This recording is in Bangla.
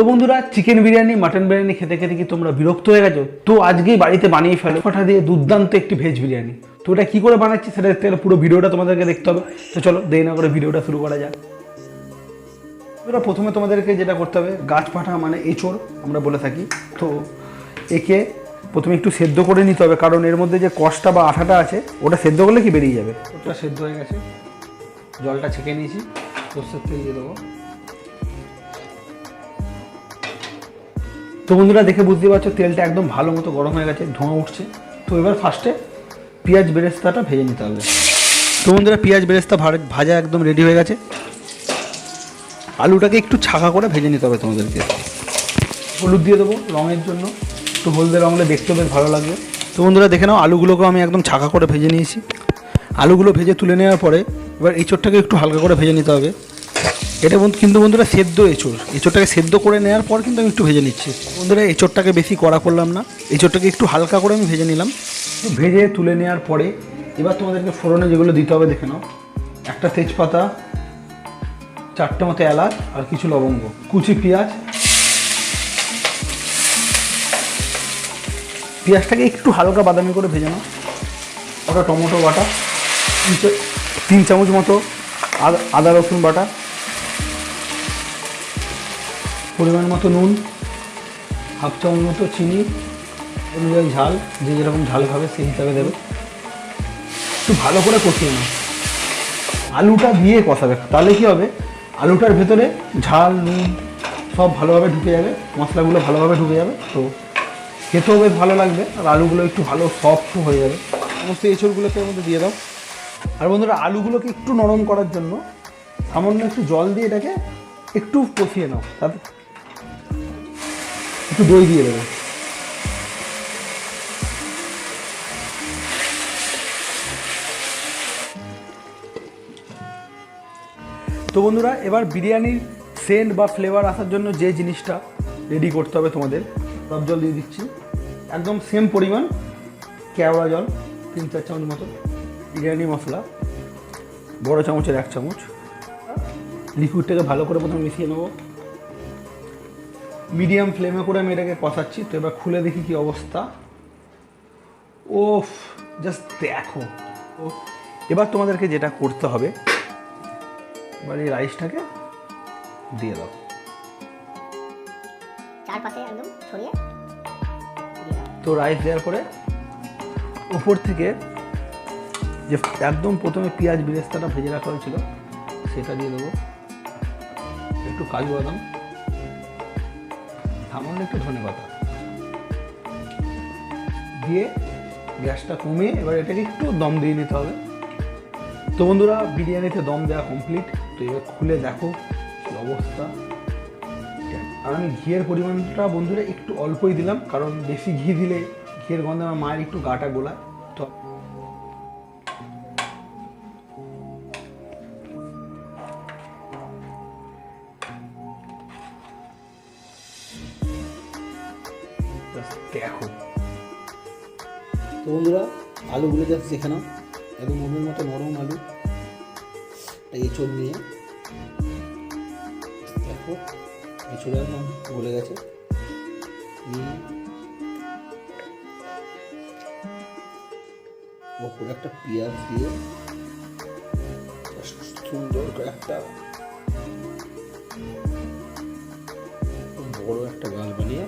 তো বন্ধুরা, চিকেন বিরিয়ানি মাটন বিরিয়ানি খেতে খেতে কি তোমরা বিরক্ত হয়ে গেছো? তো আজকেই বাড়িতে বানিয়ে ফেলো পাঠা দিয়ে দুর্দান্ত একটি ভেজ বিরিয়ানি। তো এটা কী করে বানাচ্ছি সেটা দেখতে গেলে পুরো ভিডিওটা তোমাদেরকে দেখতে হবে। তো চলো দেরি না করে ভিডিওটা শুরু করা যাক। বন্ধুরা, প্রথমে তোমাদেরকে যেটা করতে হবে, গাছ পাঠা মানে এঁচোড় আমরা বলে থাকি। তো একে প্রথমে একটু সেদ্ধ করে নিতে হবে, কারণ এর মধ্যে যে কষটা বা আঠাটা আছে ওটা সেদ্ধ করলে কি বেরিয়ে যাবে। ওটা সেদ্ধ হয়ে গেছে, জলটা ছেঁকে নিয়েছি, সর্ষের তেল দিয়ে দেবো। তো বন্ধুরা, দেখে বুঝতে পারছো তেলটা একদম ভালো মতো গরম হয়ে গেছে, ধোঁয়া উঠছে। তো এবার ফার্স্টে পেঁয়াজ বেরেস্তাটা ভেজে নিতে হবে। তো বন্ধুরা, পেঁয়াজ বেরেস্তা ভাজা একদম রেডি হয়ে গেছে। আলুটাকে একটু ছাকা করে ভেজে নিতে হবে তোমাদেরকে। হলুদ দিয়ে দেবো রঙের জন্য, তো হলদে রঙলে দেখতে বেশ ভালো লাগবে। তো বন্ধুরা দেখে নাও, আলুগুলোকে আমি একদম ছাকা করে ভেজে নিয়েছি। আলুগুলো ভেজে তুলে নেওয়ার পরে এবার এঁচোড়টাকে একটু হালকা করে ভেজে নিতে হবে। এটা কিন্তু বন্ধুরা সেদ্ধ এঁচোড়টাকে সেদ্ধ করে নেওয়ার পর কিন্তু আমি একটু ভেজে নিচ্ছি। বন্ধুরা, এঁচোড়টাকে বেশি কড়া করলাম না, এঁচোড়টাকে একটু হালকা করে আমি ভেজে নিলাম। ভেজে তুলে নেওয়ার পরে এবার তোমাদেরকে ফোড়নে যেগুলো দিতে হবে দেখে নাও। একটা তেজপাতা, 4টে মতো এলাচ আর কিছু লবঙ্গ, কুচি পেঁয়াজটাকে একটু হালকা বাদামি করে ভেজে নাও। ওটা টমেটো বাটা, 3 চামচ মতো আদা রসুন বাটা, পরিমাণ মতো নুন, 1/2 চামচ মতো চিনি, অনুযায়ী ঝাল, যে যেরকম ঝাল খাবে সেই হিসাবে দেবে। একটু ভালো করে কষিয়ে নাও। আলুটা দিয়ে কষাবে, তাহলে কী হবে, আলুটার ভেতরে ঝাল নুন সব ভালোভাবে ঢুকে যাবে, মশলাগুলো ভালোভাবে ঢুকে যাবে। তো খেতেও বেশ ভালো লাগবে, আর আলুগুলো একটু ভালো সফট হয়ে যাবে। সমস্ত এঁচড়গুলোকে এর মধ্যে দিয়ে দাও। আর বন্ধুরা, আলুগুলোকে একটু নরম করার জন্য সামান্য একটু জল দিয়ে এটাকে একটু কষিয়ে নাও, তাতে একটু দই দিয়ে দেবে। তো বন্ধুরা, এবার বিরিয়ানির সেন্ট বা ফ্লেভার আসার জন্য যে জিনিসটা রেডি করতে হবে তোমাদের, সব জল দিয়ে দিচ্ছি একদম সেম পরিমাণ, কেওড়া জল 3-4 চামচ মতো, বিরিয়ানি মশলা বড় চামচের 1 চামচ, লিকুইডটাকে ভালো করে প্রথমে মিশিয়ে নেবো। মিডিয়াম ফ্লেমে করে আমি এটাকে কষাচ্ছি। তো এবার খুলে দেখি কি অবস্থা। ওফ, জাস্ট দেখো। এবার তোমাদেরকে যেটা করতে হবে, এবার এই রাইসটাকে দিয়ে দাও, চারপাশে একদম ছড়িয়ে। তো রাইস দেওয়ার পরে উপর থেকে যে একদম প্রথমে পেঁয়াজ বেরেস্তাটা ভেজে রাখা হয়েছিল সেটা দিয়ে দেবো, একটু কাজু বাদাম, সামান্য একটু ধনেপাতা দিয়ে গ্যাসটা কমিয়ে এবার এটাকে একটু দম দিয়ে নিতে হবে। তো বন্ধুরা, বিরিয়ানিতে দম দেওয়া কমপ্লিট। তো এবার খুলে দেখো কি অবস্থা। আর আমি ঘিয়ের পরিমাণটা বন্ধুরা একটু অল্পই দিলাম, কারণ বেশি ঘি দিলে ঘিয়ের গন্ধে আমার মায়ের একটু গাটা গোলায়। তো দেখো। তো বন্ধুরা, আলুগুলো জাস্ট দেখে নাও, একদম মনের মতো নরম আলু। এঁচড় নিয়ে দেখো, এঁচড় একদম গলে গেছে। ওপরে একটা পেঁয়াজ দিয়ে সুন্দর করে একটা বড় একটা গাল বানিয়ে